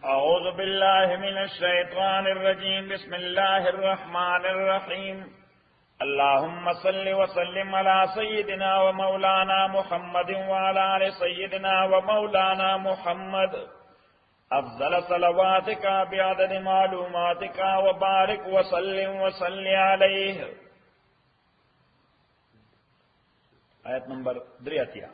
أعوذ بالله من الشيطان الرجيم بسم الله الرحمن الرحيم اللهم صل وسلم على سيدنا ومولانا محمد وعلى آل سيدنا ومولانا محمد أفضل صلواتك بعدد معلوماتك وبارك وسلم وصل عليه. آیت نمبر 83.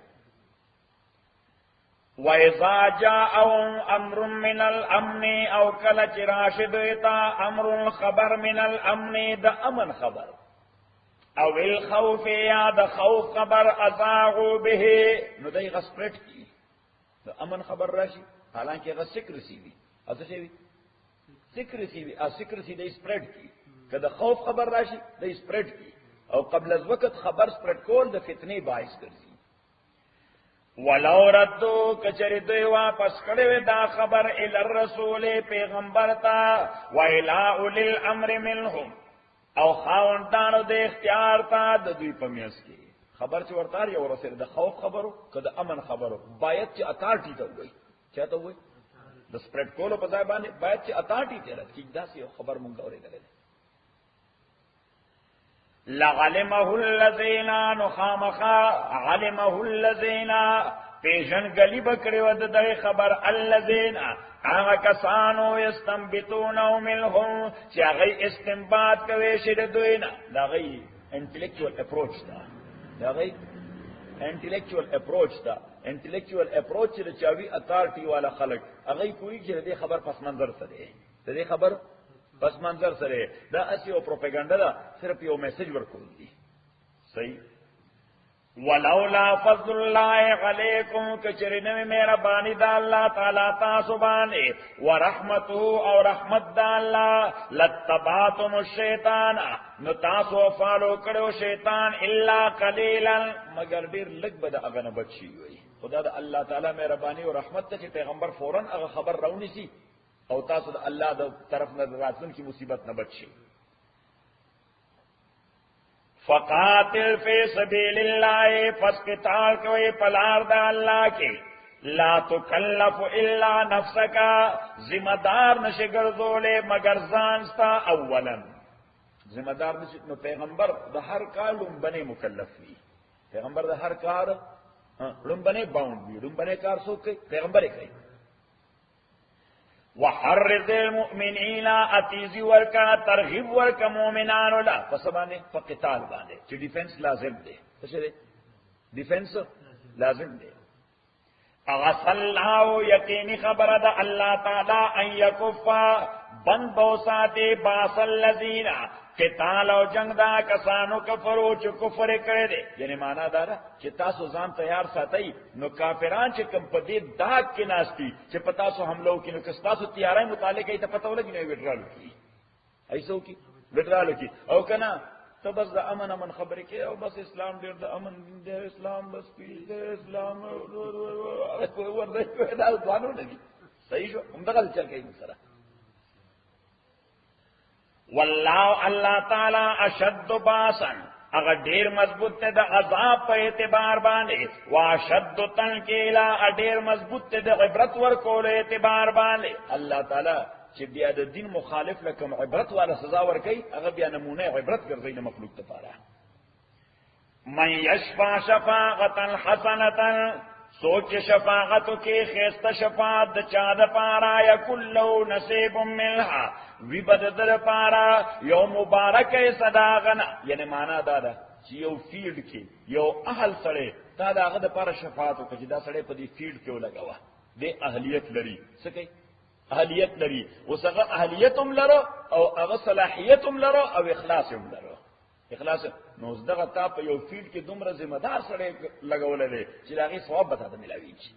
وَإِذَا جَاءَهُمْ أَمْرٌ مِّنَ الْأَمْنِ أَوْ كَلَّ راشد إِتَا أَمْرٌ خبر من الأمن د امن خبر او الخوف یا د خوف خبر اذاعوا به نو دای غسپرټ کی د امن خبر راشي حالانکه غ سکرسی وی اته شي سکرسی وی ا سکرسی د سپریډ کی کله خوف خبر راشي د سپریډ کی او قبل از وقت خبر سپریډ کول د فتنې باعث ګرځي. ولو ردو کچری دوی واپس کړي دا خبر ال الرسول پیغمبر تا و الى اولي الامر منهم او خاوندانو د اختیار تا د دوی په میاس کې خبر چې ورتار یو ورسره د خوف خبرو کده امن خبرو باید چې اتارټی ته وای چاته وای د سپریډ کولو په ځای باندې باید چې اتارټی ته راځي دا سی خبر مونږ اورېدل. لعلمه الذين نخامخا علمه الذين پیشن گلی بکڑی ود دغی خبر الذين هغه کسانو یستنبطونه منهم چې هغه استنباط کوي چې د دوی نه دغه انټلیکچوال اپروچ دا دغه انټلیکچوال اپروچ دا انټلیکچوال اپروچ چې چاوي اتارټي والا خلک هغه کوي چې د خبر پس منظر سره د خبر پس منظر سره دا اسی او پروپاګاندا دا صرف یو میسج ورکول دي صحیح. ولولا فضل الله علیکم کچرنه مهربانی دا الله تعالی تاسو باندې ورحمته او رحمت دا الله لتبعتم الشیطان نو تاسو فالو کړو شیطان الا قلیلا مگر ډیر لږ بد اغه نه بچي وي. خدا دا الله تعالی مهربانی او رحمت ته پیغمبر فورن هغه خبر راونی سي او تاسو د الله د طرف نه راتلون کی مصیبت نه بچي. فقاتل فی سبیل اللہ پس قتال کوئی پلار دا اللہ کی لا تکلف الا نفسکا ذمہ دار نشی گرزولے مگر زانستا اولا ذمہ دار نشی نو پیغمبر دا ہر کار لنبنے مکلف وی پیغمبر دا ہر کار لنبنے باؤنڈ وی لنبنے کار سو کئی پیغمبر کئی. وحرض المؤمنین اتیزی ورکا ترغیب ورکا مومنانو لا پس باندے فقتال باندے چی ڈیفنس لازم دے پس دے ڈیفنس لازم دے. اغس اللہ یقینی خبر دا اللہ تعالی ان یکفا بند بوساتے باس اللذین قتال او جنگ دا کسانو کفرو چو کفر کرے دے یعنی مانا دارا چی تاسو ځان تیار ساتئی نو کافران چی کم پدی داگ کی ناستی چی پتاسو حملو کی نو کس تاسو تیارائی مطالعه کئی تا پتاو لگی نو ویڈرالو کی ایسو کی ویڈرالو کی او کنا تو بس دا امن امن خبری کے او بس اسلام دیر دا امن دیر اسلام بس پیس دیر اسلام وردائی کوئی دا دوانو لگی صحیح شو امدقل چل کئی مسرہ. واللہ اللہ تعالی اشد باسن اگر دیر مضبوط تے دا عذاب پہ اعتبار باندے واشد تنکیلا دیر مضبوط تے دا عبرت ورکول اعتبار باندے اللہ تعالی چی بیا دا دین مخالف لکم عبرت والا سزا ورکی اگر بیا نمونہ عبرت کردئی دا مخلوق تفارا. من یشفا شفاقتا حسنتا سوچ شفاعتو کی خیست شفاعت چاد پارا یا کلو نصیب منها وی بددر پارا یو مبارک صداغنا یعنی مانا دادا چی یو فیلڈ کی یو اہل سڑے تا دا غد پارا شفاعتو کچی دا سڑے پا دی فیلڈ کیو لگوا دے اہلیت لری سکی اہلیت لری اس اگر اہلیتم لرو او اگر صلاحیتم لرو او اخلاصم لرو اخلاص نو زدغه تا په یو فیلډ کې دومره ذمہ دار سره لګولې دي چې هغه ثواب به تاسو ملاوي شي.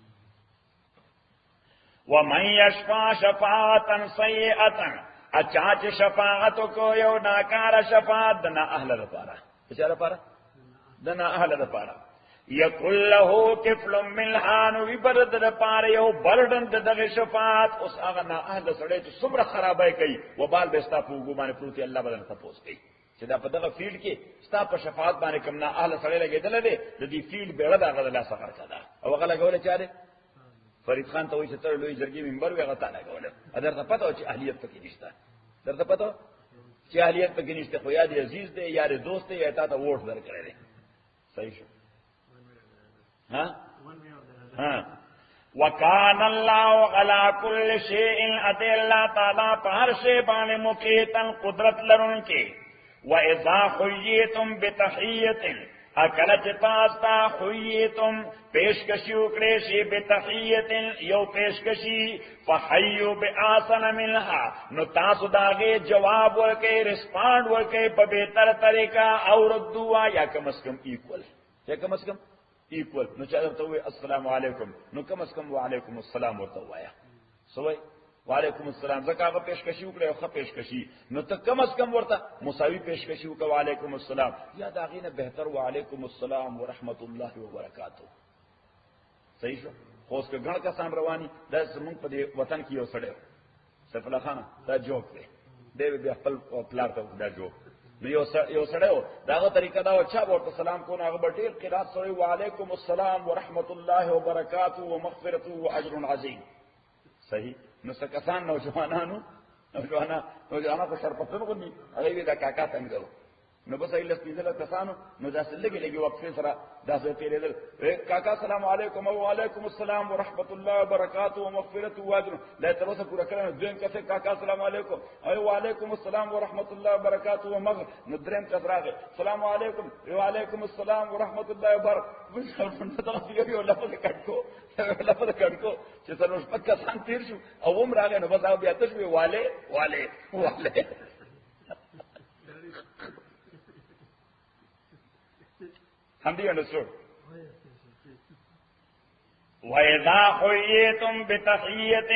ومن یشفع شفاعتا سیئه اچا چې شفاعت کو یو ناکاره شفاعت د نه اهل لپاره بچا لپاره د نه اهل لپاره یکل له کفل منها نو وبرد لپاره یو بردن دغه شفاعت اوس هغه نه اهل سره چې څومره خرابای کوي وبال به ستا په ګومان پروتي الله بدل تاسو کوي چې دا په دغه فیلډ کې ستا په شفاعت باندې کوم نه اهل سره لګیدل دي د دې فیلډ بیړه دا غل الله سفر کړه او هغه لګول چاره فرید خان ته وایي چې تر لوی جرګې منبر وي هغه تعالی لګول درته پته و چې اهلیت پکې نشته درته پته چې اهلیت پکې نشته خو یاد عزیز دی یار دوست دی یا تا ته ووټ درکړی دی صحیح شو ها وکان الله علی کل شیء اتى الله تعالی په هر شی باندې مقیتن قدرت لرونکي واذا حییتم بتحیه اکلت پاستا حییتم پیشکشی وکړې شی بتحیه یو پیشکشی فحیوا باحسن منها نو تاسو داغه جواب ورکې ریسپانډ ورکې په بهتر طریقہ او ردوا یا کم از کم ایکول یا کم از کم ایکول نو چې درته وي السلام علیکم نو کم از کم وعلیکم السلام ورته وایا سوې وعلیکم السلام زکه پیشکشی وکړه او پیشکشی نو ته کم از کم ورته مساوی پیشکشی وکړه وعلیکم السلام یا دا غینه بهتر وعلیکم السلام ورحمت الله وبرکاته صحیح شو خو اوس که ګڼ کسان رواني دا زمونږ په دې وطن کې یو سړی سیف الله خان دا جوک دی دی خپل پلار ته دا جوک نو یو سړی و داغه طریقه دا و چا ورته سلام کو هغه به ډېر قرات سره وعلیکم السلام ورحمت الله وبرکاته ومغفرته واجر عظیم صحیح نو څه کسان نوجوانانو په شرپتونو غوندي هغه دا کاکا څنګه نو بس ایله سپیزله کسانو نو دا لګي وقفه سره دا څه تیرېدل کاکا سلام علیکم او علیکم السلام ورحمت الله وبرکاته ومغفرته واجر لا تر اوسه پورا کړنه دویم کسه کاکا سلام علیکم او علیکم السلام ورحمت الله وبرکاته ومغفرته نو دریم کس راغی سلام علیکم و علیکم السلام ورحمت الله وبرکاته یو لفظ کټکو چې څلور شپږ کسان تیر شو او هم راغی نو بس هغه بیا ته شوی والے هم دې understood وَإِذَا حُيِّيتُم بِتَحِيَّةٍ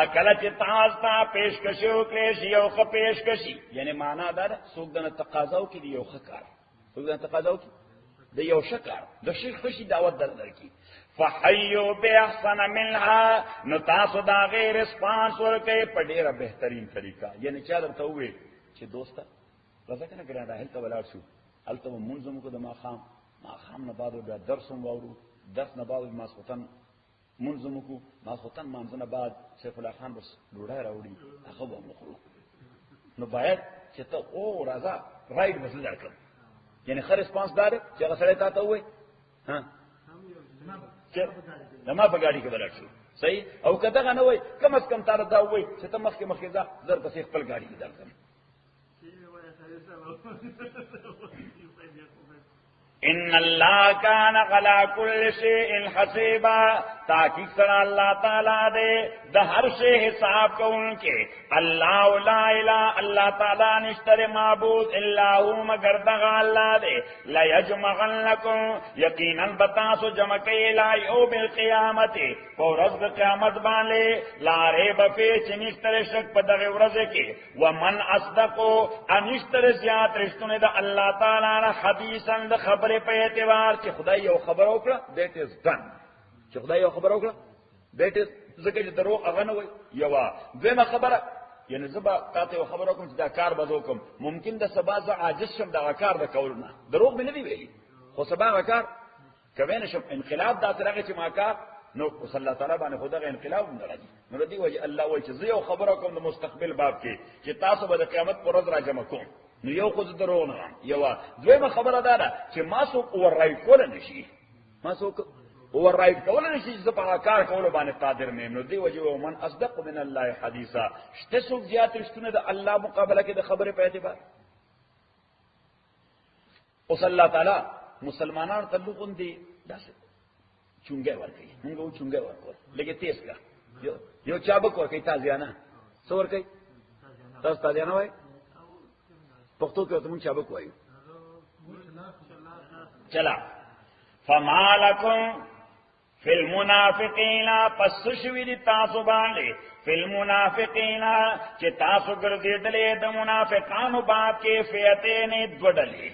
اکلت تاستا پیشکشو کړي یو خ پیشکشي یعنی معنا دا څوک د تقاضاو کې یو خکار څوک د تقاضاو کې د یو شکار د شیخ خشي دعوت درکې فحیوا باحسن منها نو تاسو دا غیر ریسپانس ورکې په ډیره بهترین طریقه یعنی چا درته وې چې دوستا راځه کنه ګرانه هلته ولاړ شو هلته منظم کو د ما خام نه بعد بیا درس وورو درس نه بعد ماسختن منظم کو ماسختن مانځنه بعد سیف الله خان بس ډوډۍ راوړي هغه به مخلو نو باید چې ته او راځه رائټ مسل درکړم یعنی خر ریسپانس دار چې هغه سره تا ته وې ها دما په ګاډي کې بلل شو صحیح او کته نه وای کم از کم تار دا وای چې ته مخکې ځه زر پسې خپل ګاډي کې درځم ان الله كان على كل شيء حسيبا تاکي سره الله تعالی دې د هر شی حساب کوونکې الله لا اله الله تعالی نشته معبود الا هو مگر دغه الله دې لا يجمعنكم یقینا بتاسو جمع کوي لا يوم القيامت ورځ د قیامت باندې لا ریب فی چې نشته شک په دغه ورځ کې ومن اصدقو انشتر زیات رښتونه د الله تعالی نه حدیثا د خبره په اعتبار چې خدای یو خبر وکړه that is done چې خدای یو خبر وکړه that is ځکه چې دروغ هغه نه وي یو دغه خبره یعنی زبا تاسو یو خبر وکم چې دا کار به وکم ممکن د سبا ز عاجز شم دا کار د کول نه دروغ به نه دی ویلي خو سبا کار کوي نشم انقلاب دا ترغه چې ما کار نو صلی الله تعالی باندې خدای انقلاب نه راځي نو دی وجه الله وایي چې زه یو خبر وکم د مستقبل باب کې چې تاسو به د قیامت پر ورځ راجمع کوم نو یو خو درو نه یو دویمه خبره ده چې ما څوک اور راي کول نشي ما څوک اور راي کول نشي چې په کار کول باندې قادر نه نو دی وجه من اصدق من الله حدیثا شته څوک زیات رښتونه د الله مقابله کې د خبره په اعتبار او صلی الله تعالی مسلمانانو ته لوګون دي داسې چونګه ورکړي موږ چونګه ورکړو لکه تیز کا یو چابک ورکړي تازیانه څور کوي تاسو تازیانه وای پښتو کې ته مونږ چابک وایو چلا فمالکم فی المنافقین پس شوی تاسو باندې فی المنافقین چې تاسو ګرځیدلې د منافقانو باب کې فئتین دوړلې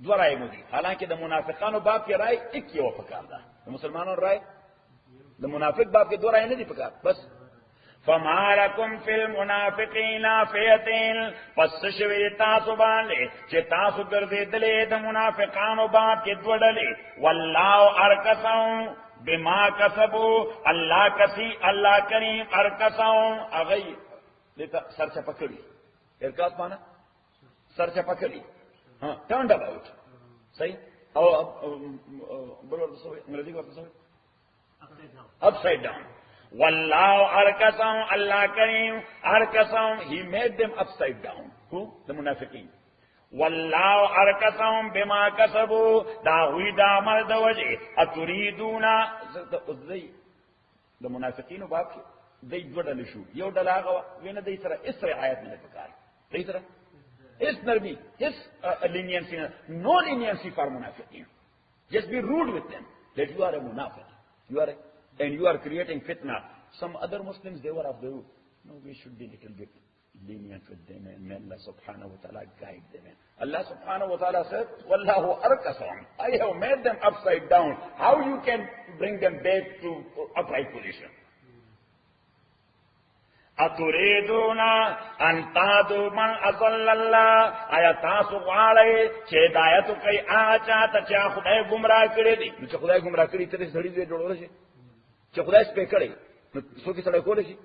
دوړای مو دي حالانکه د منافقانو باب کې رائے یک یو پکار ده د مسلمانانو رائے د منافق باب کې دوړای نه دي پکار بس فما لكم فی المنافقین فئتین، پس شوی تاسو باندې چې تاسو ګرځېدلې د منافقانو باندې دوه ډلې، والله ارکسهم بما کسبوا، الله کریم ارکسهم اغی لیتا سر چپا کری، ارکاس مانا سر چپا کری، ٹرنڈ اباؤٹ، صحیح، بولو انگریزی کو اپ سائڈ ڈاؤن. واللہ ارکسهم، اللہ کریم ارکسهم، he made them upside down. Who? The منافقین. واللہ ارکسهم بما کسبوا، دا ہوئی دا عمل دا وجہ، اتریدونا دا منافقین و باپ کی دی دو ڈل شو، یو ڈل آگا وینا دی سرا اس طرح آیت میں پکار، دی سرا اس نرمی، اس leniency، no leniency for منافقین. Just be rude with them, that you are a munafiq, and you are creating fitna. Some other Muslims, they were of the rule, no, we should be a little bit lenient with them, and may Allah subhanahu wa ta'ala guide them. Allah subhanahu wa ta'ala said, Wallahu arkasahum, I have made them upside down. How you can bring them back to upright position? اتریدونا ان تادو من اضل اللہ، آیا تاسو غواړئ چې ہدایت کوي هغه چاته چې خدای گمراه کړی دی. نو چې خدای گمراه کړی ته سړی دې جوړول شي، چې خدای سپې کړی نو څوک سره کول شي؟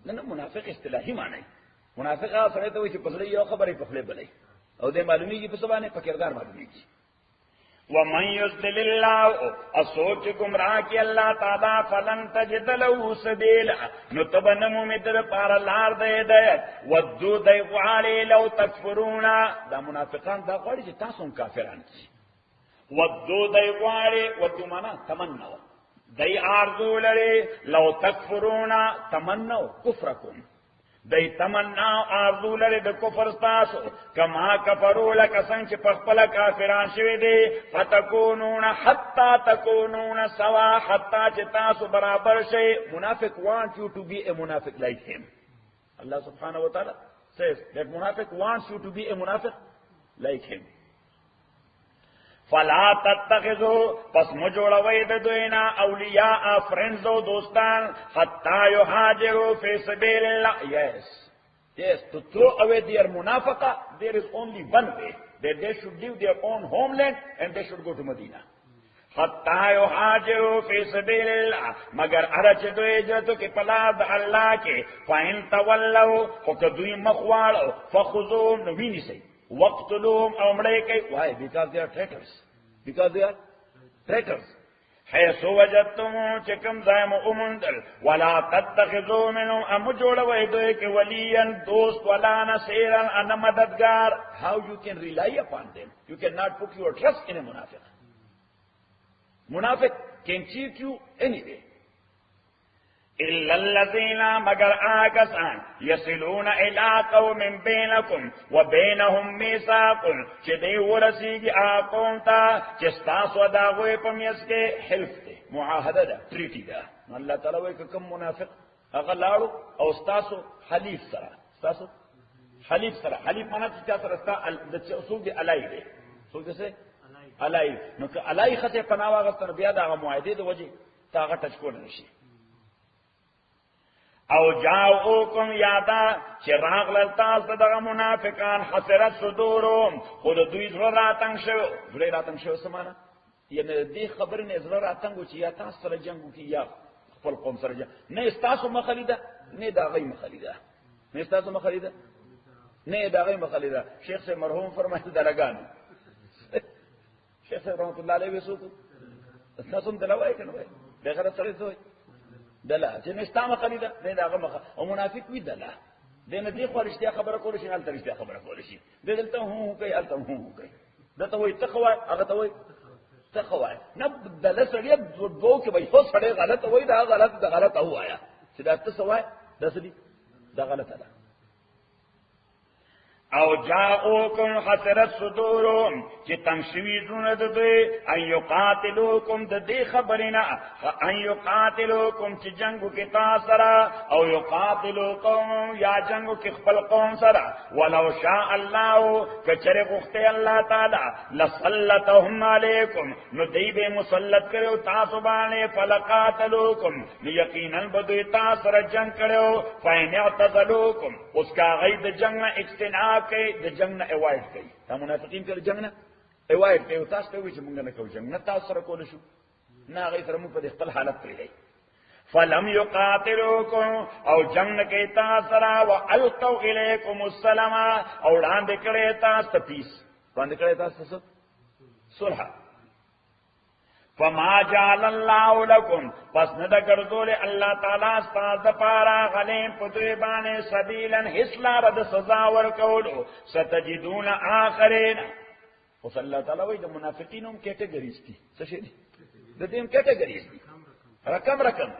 نه منافق اصطلاحي معنی، منافق هغه سره ته وایي چې په زړه یو خبرې په خله بلې او دې معلومیږي په سبانه په کردار معلومیږي. ومن يضلل الله، اسوچ گمراہ کی اللہ تعالی فلن تجد له سبیلا، نو تبن ممدر پار لار دے ہدایت. ودو دی غواړي لو تکفرون، دا منافقان دا غواړي چې تاسو هم کافران شئ. ودو دی غواړي، ودو معنا تمنو، دی آرزو لري، لو تکفرون تمنو کفرکم، دی تمنا آرزو لري د کفر تاسو، کما کفروا لک څنګه چې په خپل کافران شوي دي، فتكونون حتا تكونون سوا، حتا چې تاسو برابر شئ. منافق wants you to be a munafiq like him. Allah subhanahu wa ta'ala says that munafiq wants you to be a munafiq like him. فلا تتخذوا، پس مجوڑوئی د دوینا اولیاء فرینڈز و دوستان، حتی یہاجروا فی سبیل اللہ. Yes, to throw away their munafaqa, there is only one way, that they should leave their own homeland and they should go to Medina. حتی یہاجروا فی سبیل اللہ، مگر ارچ دوی جتو کہ پلاد اللہ کے، فإن تولوا، فکدوی مخوالو، فخذوهم نوینی سی، وقتلوهم او مڑے کئی. Why? Because they are traitors. Because they are traitors. حیث وجدتم چکم زائم امندل، ولا تتخذوا منهم، ام جوڑوئی دوئے کہ ولیا دوست ولا نصیرا ان مددگار. How you can rely upon them? You cannot put your trust in a munafiq. Munafiq can cheat you anyway. إلا الذين مگر آکسان یصلون إلى قوم بینکم وبینهم میثاق، چې دی ورسیږي قوم ته چې ستاسو د هغوی په منځ کې حلف دی، معاهده ده، ټریټي ده. الله تعالی وایي که کوم منافق هغه لاړو او ستاسو حلیف سره، ستاسو حلیف سره، حلیف معنا چې چا سره ستا د څوک دی الای دی، څوک دی الای، نو که الای خطه پناه واغستنه بیا د هغه معاهدې د وجې ته هغه ټچ کول نشي. او جاؤکم یادا چې راغلل تاسو دغه منافقان، حسرت صدورهم، خود دوی زړه راتنګ شو. زړه راتنګ شو سمانه یعنی دې خبرې نه زړه راتنګ چې یا تاسو سره جنگ وکړي یا خپل قوم سره جنگ، نه تاسو مخالیده نه دا غي مخالیده، نه تاسو مخالیده نه دا غي مخالیده. شیخ سے مرحوم فرمایي درگان شیخ سے رحمت الله علیه وسوک تاسو هم دلوي کنه وای بغیر سره دوی دلا چې نستامه خلیده نه داغه مخ او منافق وی دلا دنه دی خو رښتیا خبره کول شي، غلط رښتیا خبره کول شي، دلته هو کوي الته هو کوي، دته وای تقوا هغه ته وای تقوا نه دل سړی دوه کې وای خو سړی غلط وای دا غلط دا غلط هوایا چې دا ته سوای د سړي دا غلط ده. او جاءوکم حسرت صدورهم چې تنشوی زونه د دوی ان یقاتلوکم د دې خبرنا ان یقاتلوکم چې جنگو کې تاسو سره او یقاتلو قوم یا جنگو کې خپل قوم سره ولو شاء الله کچره غوښته الله تعالی لسلطهم علیکم نو دی به مسلط کړو تاسو باندې فلقاتلوکم یقینا بدوی تاسو سره جنگ کړو فین اعتزلوکم اوس کا غید جنگ اجتناب کوي د جنگ نه اوایډ کوي دا منافقین کله جنگ نه اوایډ کوي تاسو ته وایي چې موږ نه کوو جنگ نه تاسو سره کول شو نه غي سره موږ په خپل حالت پرې فلم یقاتلوکم او جنگ کوي تاسو سره والقوا الیکم السلام او وړاندې کړي تاسو ته پیس وړاندې کړي تاسو صلح فما جعل الله لكم پس نه د ګرځول الله تعالی ستاسو لپاره غلیم په دوی باندې سبیلا حسلا رد سزا ورکولو ستجدون آخرین او صلی الله تعالی وایي د منافقینو کټګریز دي څه شي دي د دې کټګریز دي رقم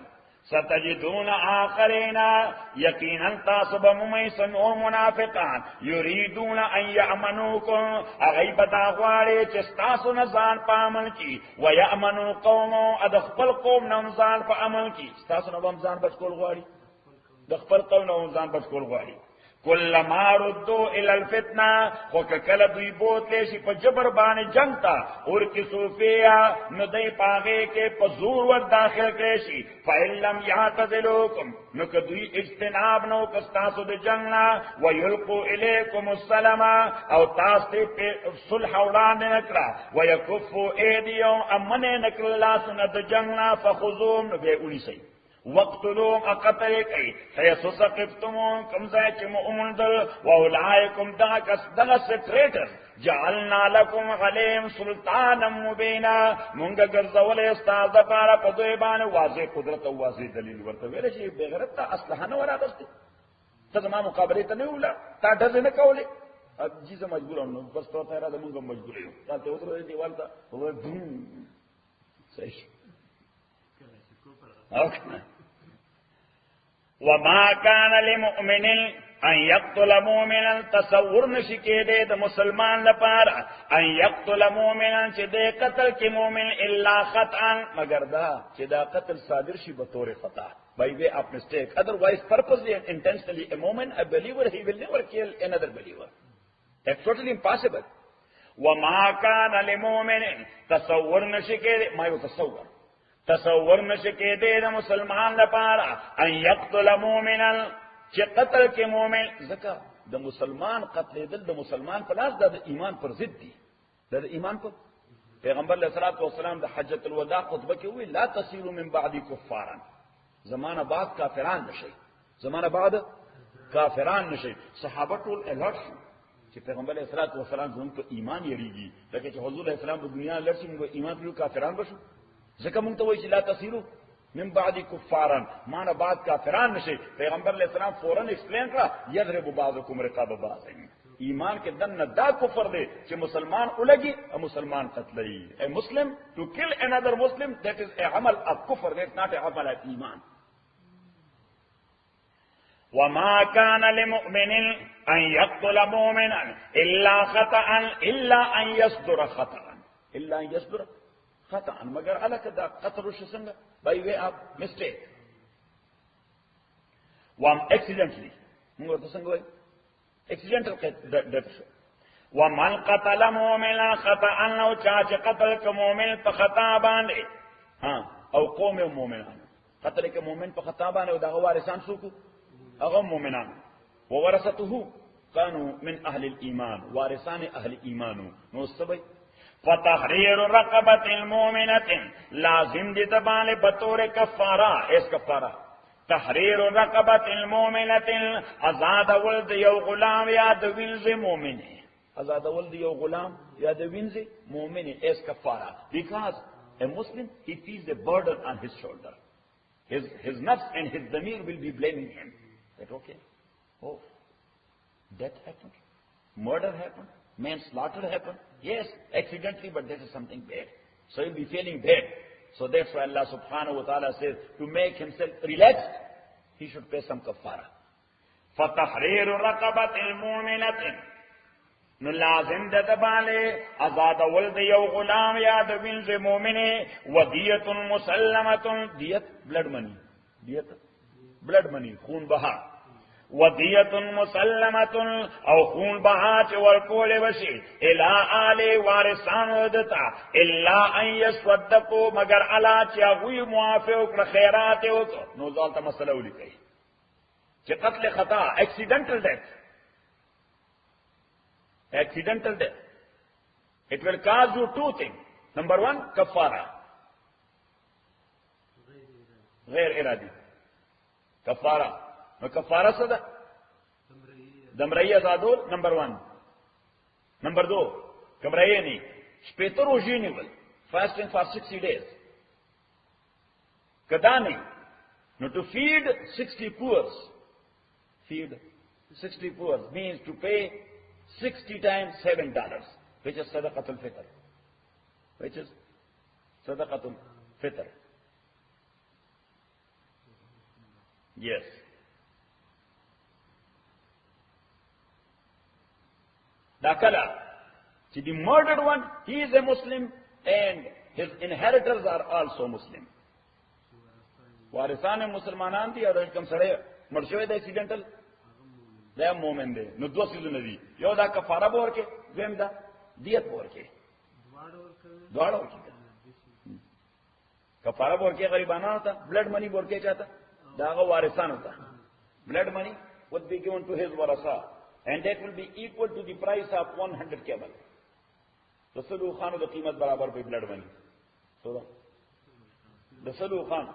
ستجدون آخرین یقینا تاسو به ممیسن او منافقان یریدون ان یامنوکم غیبتا غواړي چې تاسو نه ځان په عمل کی و یامنو قوم اد خپل قوم نه ځان په عمل کی تاسو نه ځان بچ کول غواړي د خپل قوم نه ځان بچ کول غواړي کلما ردو الى الفتنه خو کله دوی بوتلی شي په جبر باندې جنگ تا اور کی صوفیا نو دای پاغه کې په زور ور داخل کړي شي فإلم يعتزلوکم نو که دوی اجتناب نو کستاسو د جنگ نه ويلقوا اليكم السلام او تاسو ته صلح وړاندې نکړه ويكفوا ايديهم امنه نکړه لاسونه د جنگ نه فخذوهم نو به ونیسي وقتلوم اقتل کئی حیث سقفتمون کمزای چی مؤمندل واولائکم دغا سٹریٹر جعلنا لکم غلیم سلطانا مبینا منگا گرزول استاز پارا پدویبان واضح قدرت و واضح دلیل ورطا ویلے چی بغیرت تا اصلحہ نورا دستی تا زمان مقابلی تا نیولا تا ڈرز نکولی اب جیسا مجبور ہم بس تو تیرا دا منگا مجبوری ہو تا تے اتر دیوال تا وہ دھوم صحیح اوکے وما كان لمؤمن ان يقتل مؤمنا تصور نشکے دے د مسلمان لپاره ان يقتل مؤمنا چې دې قتل کې مؤمن الا خطا مگر دا چې دا قتل صادر شي به طور خطا by way of mistake otherwise purposely and intentionally a moment a believer he will never kill another believer that's totally impossible وما كان لمؤمن تصور نشکے ما يتصور تصور نشکے دے د مسلمان لپاره ان يقتل مؤمنا چې قتل کې مؤمن زکه د مسلمان قتل دل د مسلمان په لاس د ایمان پر ضد دي د ایمان پر پیغمبر علیه الصلاۃ والسلام د حجۃ الوداع خطبه کې وی لا تصيروا من بعد كفارا زمانہ بعد کافران نشي زمانہ بعد کافران نشي صحابه ټول الرټ چې پیغمبر علیه الصلاۃ والسلام زموږ په ایمان یریږي لکه چې حضور علیه السلام په دنیا لرسي موږ ایمان په کافران بشو ځکه مونږ ته وایي چې لا تصيروا من بعد كفارا معنا بعد کافران نشي پیغمبر علیہ السلام فوراً ایکسپلین کړه یضرب بعضکم رقاب بعض ایمان کې دنه دا کفر دی چې مسلمان ولګي او مسلمان قتلي a muslim to kill another muslim that is a amal of kufr that's not a amal of iman وما كان لمؤمن ان يقتل مؤمنا الا خطأ الا ان يصدر خطأ الا ان يصدر خطأ مگر الک دا قتل وش څنګه by way of mistake وام accidentally موږ ته څنګه وای accidental death ومن قتل مؤمنا خطأ لو چا قتل ک مؤمن په خطا باندې ها او قوم مؤمنان قتل ک مؤمن په خطا باندې او دا وارثان څوک هغه مؤمنان وورثته كانوا من اهل الايمان وارثان اهل ايمان نو سبي فتحرير رقبة المؤمنة لازم دي تبالي بطور كفارة اس كفارة تحرير رقبة المؤمنة ازاد ولد يو غلام يا دوينز مؤمن ازاد ولد يو غلام يا دوينز مؤمن اس كفارة because a Muslim he feels a burden on his shoulder his nafs and his damir will be blaming him that okay oh death happened murder happened manslaughter happened yes accidentally but that is something bad so he'll be feeling bad so that's why Allah subhanahu wa ta'ala says to make himself relaxed he should pay some kafara fatahrir raqabat almu'minat نو لازم د باندې آزاد ول د یو غلام یا د وینځ مؤمنه ودیه مسلمه دیت بلډ منی دیت بلډ منی خون بها ودیه مسلمه او خون بها چې ورکول وشي الی آل وارثانو دتا الا ان يصدقوا مگر الا چې هغه موافق کړ خیرات وکړو نو ځالته مسله ولیکي چې قتل خطا اکسیډنټل ډیث accidental death. It will cause you two things. Number one, kafara. غیر ارادی. Kafara. No kafara sada. Damraiya zadol, number one. Number two, kamraiya ni. Spetar ujinival. Fasting for 60 days. Kadani. No, to feed 60 poor. Feed 60 poor means to pay 60 times $7, which is sadaqatul fitr. Which is sadaqatul fitr. Yes. Dakala. See, the murdered one, he is a Muslim and his inheritors are also Muslim. Warisan Muslimanan di aur kam sade marshwe the accidental دا مومن دی نو دوه سيزونه دي یو دا کفاره به ورکړي دویم دا دیت به ورکړي دواړه ورکړي کفاره به ورکړي غریبانو ته بلډ منی به ورکړي چاته دا هغه وارثانو ته بلډ منی would be given to his warasa and that will be equal to the price of 100 camel رسول خانو د قیمت برابر به بلډ منی سودا رسول خان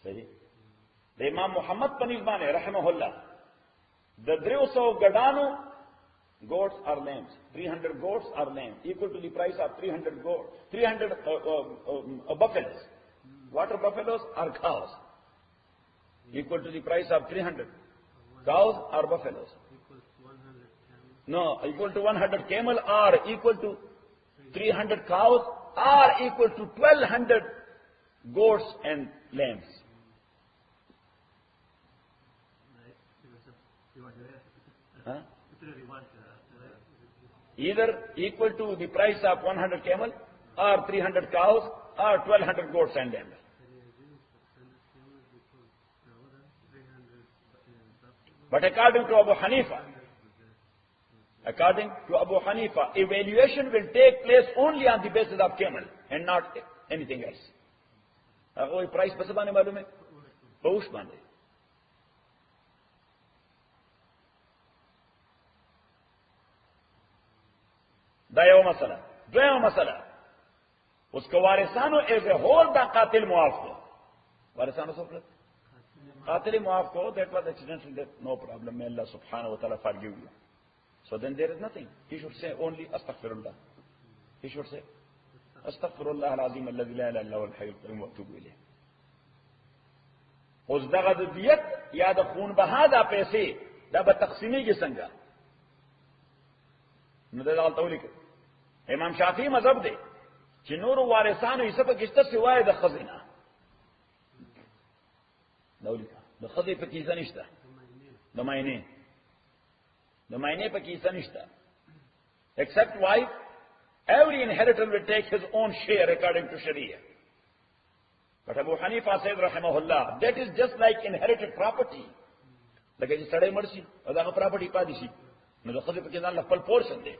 صحیح د امام محمد پنځ باندې رحمه الله د 300 غډانو goats or lambs 300 goats or lambs equal to the price of 300 goats 300 buffaloes water buffaloes or cows equal to the price of 300 cows or buffaloes no equal to 100 camel or equal to 300 cows or equal to 1200 goats and lambs. Huh? Either equal to the price of 100 camel or 300 cows or 1200 goats and lambs. But according to Abu Hanifa, evaluation will take place only on the basis of camel and not anything else. Ago price bas bane malum hai? Paush bane. دا یو مسله دویمه مسله اوس که وارثانو ایز ا هول دا قاتل معاف کو وارثانو څه کړل قاتل معاف کو that was accidental death no problem may Allah subhanahu wa ta'ala forgive you so then there is nothing he should say only astaghfirullah he should say astaghfirullah alazim alladhi la ilaha illa huwa al-hayy al-qayyum wa atubu ilayh اوس دغه د دیت یا د خون بها دا پیسې دا به تقسیمیږي څنګه نو دا غلطولیک امام شافعی مذهب دی چې نور وارثانو یې سبق کېشته سوای د خزینه دولیک د خزې په کیسه نشته د ماینه په کیسه نشته except wife every inheritor will take his own share according to sharia but Abu Hanifa said rahimahullah that is just like inherited property لکه چې سړی مړ شي او دا پراپرټي پاتې شي نو د خزې په کې ځان خپل پورشن دی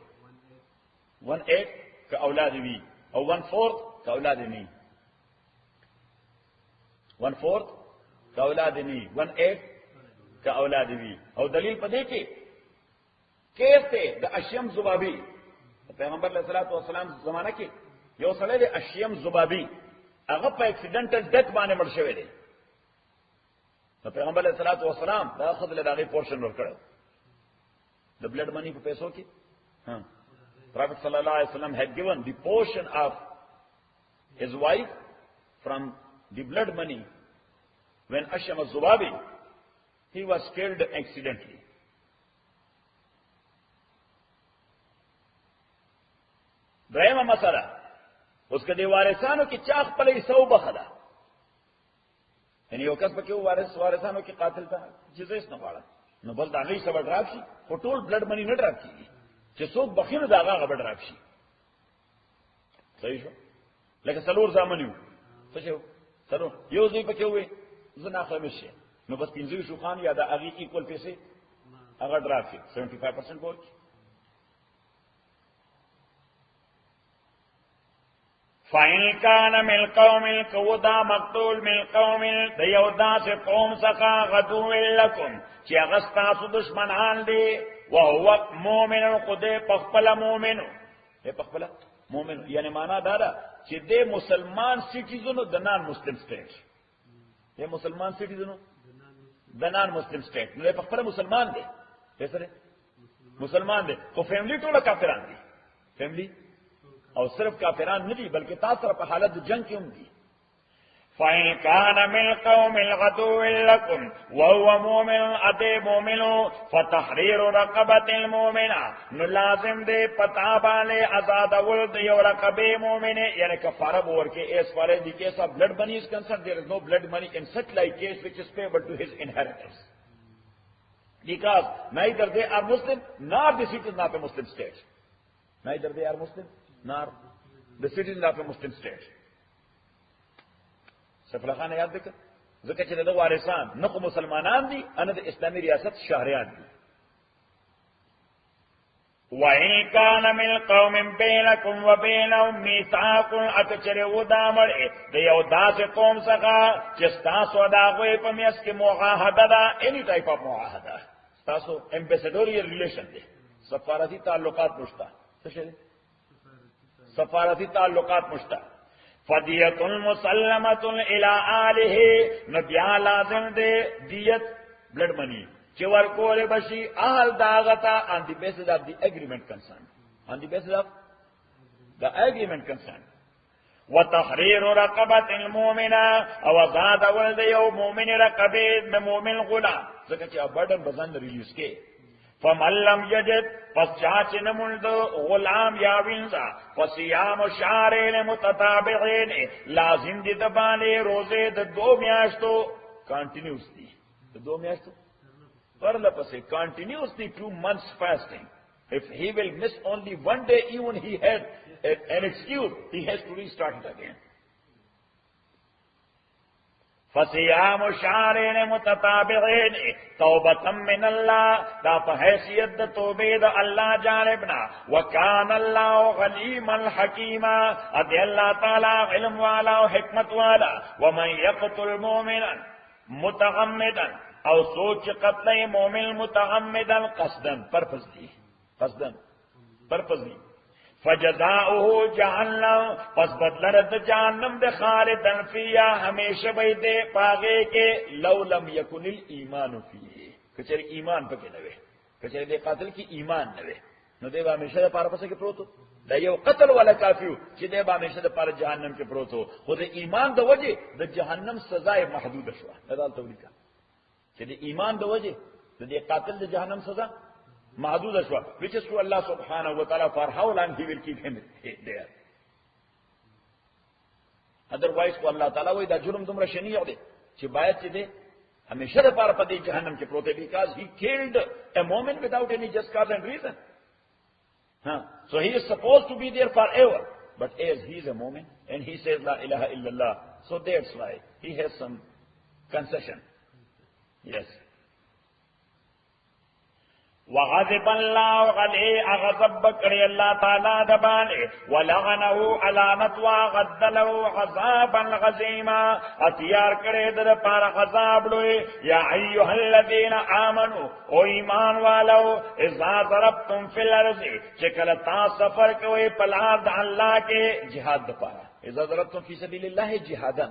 1/8 که اولاد وي او 1/4 که اولاد نه 1/4 که اولاد نه 1/8 که اولاد وي او دلیل پدې کې کیسه د اشیم زبابی پیغمبر علیه الصلاۃ والسلام زمانہ کې یو سړی د اشیم زبابی هغه په اکسیډنټل ډیث باندې مړ شوی دی نو پیغمبر علیه الصلاۃ والسلام دا خپل دغه پورشن ورکړ the blood money په پیسو کې Prophet sallallahu alaihi wasallam had given the portion of his wife from the blood money when Asham az-Zubabi he was killed accidentally. Brahma masala uska de warisano ki chaq pale sau bakhada yani yo kas pake warisano ki qatil ta jizis na wala نو بل دا غي سبا ډراپ شي خو ټول بلډ منی نه ډراپ کیږي چې څوک بخینو دا هغه به ډراپ شي صحیح شو لکه څلور ځامنیو څه شو څلور یو ځای پکې وې زنا خامش شي نو بس 15 شو خان یا دا هغه ایکوال پیسې هغه ډراپ شي 75% بول فَإِنْ كَانَ مِنْ قَوْمٍ كَوْدَا مَقْتُولٍ مِنْ قَوْمٍ دَيَوْدَا سے قوم سخا غَدُوٍ لَكُمْ چی اغسطاسو دشمنان دی وَهُوَ مُؤْمِنٌ خُدے پخپل مؤمن اے پخپل مؤمن یعنی مانا دارا چی دے مسلمان سٹیزنو دنان مسلم سٹیٹ دے مسلمان سٹیزنو دنان مسلم سٹیٹ دے پخپل مسلمان دے ایسا دے مسلمان دے تو فیملی ٹولا کافران دی فیملی اور صرف کافران نہیں بلکہ تاثر پر حالت جنگ کی دی فَإِنْ كَانَ مِنْ قَوْمٍ عَدُوٍّ لَكُمْ وَهُوَ مُؤْمِنٌ أَدِي مُؤْمِنٌ فَتَحْرِيرُ رَقَبَةٍ مُؤْمِنَةٍ نلازم دے پتابانے آزاد ولد یو رقبے مومن یعنی کفارہ بور کے as far as the case of blood money is concerned there is no blood money in such like case which is payable to his inheritors because neither they are Muslim nor the citizen of a Muslim state neither they are Muslim nor the citizen of a Muslim state. سفلا خان یاد دکر ذکر چلے دو وارثان نقو مسلمانان دی اند اسلامی ریاست شہریان دی وَإِنْ كَانَ مِنْ قَوْمٍ بَيْنَكُمْ وَبَيْنَهُمْ مِيثَاقٌ اَتَچَرِ وَدَامَرْ دیو داس قوم سخا چستاسو داغوی پمیس کی معاہدہ دا any type of معاہدہ ستاسو ambassadorial relation دی سفارتی تعلقات مشتا سفارتی تعلقات مشتا فدیت مسلمت الى آلہ نبیا لازم دے دیت بلڈ منی چور کول بشی آل داغتا on the basis of the agreement concerned on the basis of the agreement concerned وتحرير رقبة المؤمنة او زاد ولد یو مومن رقبه مومن غلام ځکه چې برډن بزن ریلیز کې فمن لم یجد پس چاچ نمولد غلام یا وینزا فصیام شهرین متتابعین لازم دی دبانے روزے د 2 میاشتو کنٹینیوسلی د 2 میاشتو پرله پسې کنٹینیوسلی 2 months fasting if he will miss only 1 day even he had an excuse he has to restart it again فصیام شهرین متتابعین توبة من اللہ دا حیثیت توبے دا اللہ جانبنا وکان اللہ غلیما حکیما ادی اللہ تعالی علم والا و حکمت والا ومن یقتل مومنا متعمدا او سوچ قتل مومن متعمدا قصدا پرپزلی فجزاؤه جہنم پس بدلرد جہنم دے خالدن فیہا ہمیشہ بیدے پاگے کے لو لم یکن الایمان فیہ کچھر ایمان پکے نوے کچھر دے قاتل کی ایمان نوے نو دے با ہمیشہ دے پارا پسے کے پروتو دا یو قتل والا کافیو چی دے با ہمیشہ دے پارا جہنم کے پروتو خود ایمان دا وجہ دا جہنم سزائے محدود شوا ندال تولی کا چی دے ایمان دا وجہ دے قاتل دا جہنم سزا محدود اشوا which is to Allah subhanahu wa ta'ala for how long he will keep him there otherwise کو اللہ تعالیٰ وہی دا جرم تمرا شنیع دے چی باید چی دے ہمیشہ دے پار پدی جہنم کے پروتے because he killed a moment without any just cause and reason so he is supposed to be there forever but as he is a moment and he says la ilaha illallah so that's why he has some concession yes وغضب الله عليه اغضب بکڑی اللہ تعالی دبانے ولعنه علامت وغد له عذابا غزیما اتیار کرے در پار عذاب لوئے یا ایها الذین آمنوا او ایمان والو اذا ضربتم فی الارض چکل تا سفر کوئے پلاد اللہ کے جہاد دپارا اذا ضربتم فی سبیل اللہ جہادا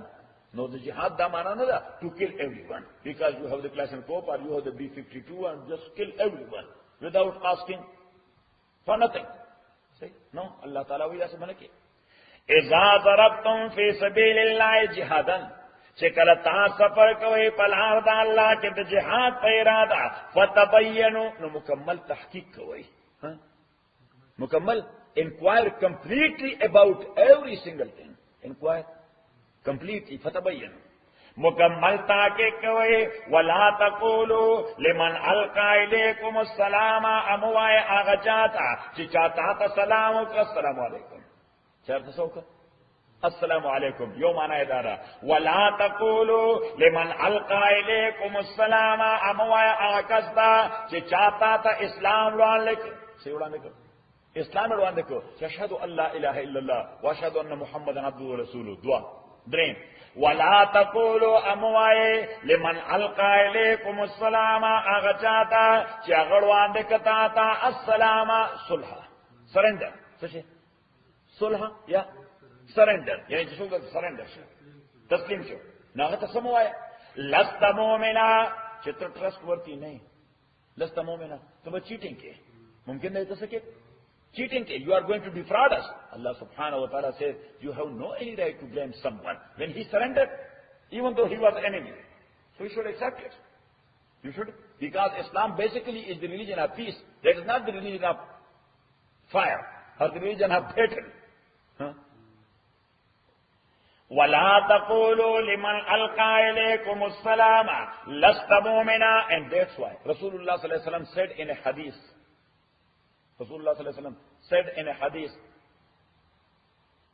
No, the jihad da mana na da to kill everyone because you have the Kalashnikov or you have the B-52 and just kill everyone without asking for nothing. See? No, Allah Ta'ala will ask manake. Iza darabtum fi sabilillahi jihadan. Chekala ta safar koi palar da Allah ke the jihad pa irada fatabayyanu no mukammal tahqiq koi. Mukammal inquire completely about every single thing. Inquire completely فتبين مکمل تاکہ کوئی ولا تقولوا لمن القى الیکم السلام اموائے آغا چاہتا چی چاہتا تا سلام السلام علیکم چاہتا سوکا السلام علیکم یو معنی ادارہ ولا تقولوا لمن القى الیکم السلام اموائے آغا کستا چی چاہتا تا اسلام روان لکھ سیوڑان لکھ اسلام روان لکھو اشہدو ان لا الہ الا اللہ واشہدو ان محمد عبدہ ورسولہ دعا درین ولا تقولوا اموائے لمن القى الیکم السلام آغا چاہتا چی اغڑوان دکتا تا السلام صلح سرنڈر سوچے صلح یا سرنڈر یعنی جسو کا سرنڈر شو تسلیم شو ناغتا سموائے لست مومنا چتر ٹرسٹ ورتی نہیں لست مومنا تم چیٹنگ کے ممکن نہیں تو سکے cheating, you are going to defraud us. Allah subhanahu wa ta'ala says, you have no any right to blame someone. When he surrendered, even though he was enemy. So you should accept it. You should, because Islam basically is the religion of peace. That is not the religion of fire, or the religion of battle. وَلَا تَقُولُوا لِمَنْ أَلْقَى إِلَيْكُمُ السَّلَامَ لَسْتَ مُؤْمِنًا. And that's why Rasulullah sallallahu alayhi wa sallam said in a hadith, Rasulullah sallallahu alayhi wa sallam said in a hadith,